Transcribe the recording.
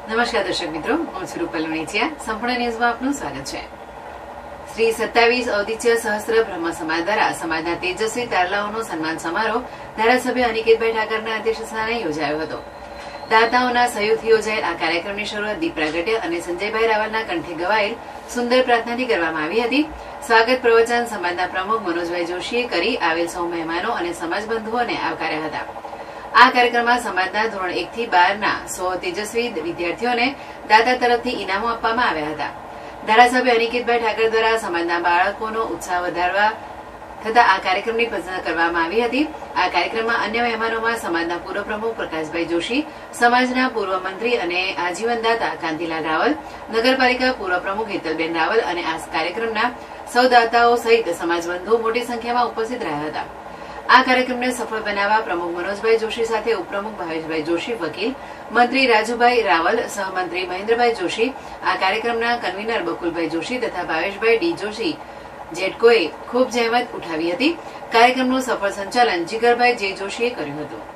નમસ્કાર દર્શક મિત્રો, હું છું રૂપલ લુણીચિયા. સંપૂર્ણ ન્યૂઝમાં આપનું સ્વાગત છે. શ્રી 27 અવધિચ્ય સહસ્ત્ર બ્રહ્મ સમાજ દ્વારા સમાજના તેજસ્વી તારલાઓનો સન્માન સમારોહ ધારાસભ્ય અનિકેતભાઈ ઠાકરના અધ્યક્ષસ્થાને યોજાયો હતો. દાતાઓના સહયોગથી યોજાયેલ આ કાર્યક્રમની શરૂઆત દીપ પ્રાગટ્ય અને સંજયભાઈ રાવલના કંઠે ગવાયેલ સુંદર પ્રાર્થનાથી કરવામાં આવી હતી. સ્વાગત પ્રવચન સમાજના પ્રમુખ મનોજભાઈ જોશીએ કરી આવેલ સૌ મહેમાનો અને સમાજ બંધુઓને આવકાર્યા હતા. આ કાર્યક્રમમાં સમાજના ધોરણ 1 થી 12ના 100 તેજસ્વી વિદ્યાર્થીઓને દાતા તરફથી ઇનામો આપવામાં આવ્યા હતા. ધારાસભ્ય અનિકેતભાઈ ઠાકર દ્વારા સમાજના બાળકોનો ઉત્સાહ વધારવા થતા આ કાર્યક્રમની પસંદ કરવામાં આવી હતી. આ કાર્યક્રમમાં અન્ય મહેમાનોમાં સમાજના પૂર્વ પ્રમુખ પ્રકાશભાઈ જોશી, સમાજના પૂર્વ મંત્રી અને આજીવન દાતા કાંતિલાલ રાવલ, નગરપાલિકા પૂર્વ પ્રમુખ હેતલબેન રાવલ અને આ કાર્યક્રમના સૌ દાતાઓ સહિત સમાજબંધુઓ મોટી સંખ્યામાં ઉપસ્થિત રહ્યા હતા. આ કાર્યક્રમને સફળ બનાવવા પ્રમુખ મનોજભાઈ જોશી સાથે ઉપપ્રમુખ ભાવેશભાઈ જોશી, વકીલ મંત્રી રાજુભાઈ રાવલ, સહમંત્રી મહેન્દ્રભાઈ જોશી, આ કાર્યક્રમના કન્વીનર બકુલભાઈ જોશી તથા ભાવેશભાઈ ડી જોશી જેટકોએ ખૂબ જહેમત ઉઠાવી હતી. કાર્યક્રમનું સફળ સંચાલન જીગરભાઈ જે જોશીએ કર્યું હતું.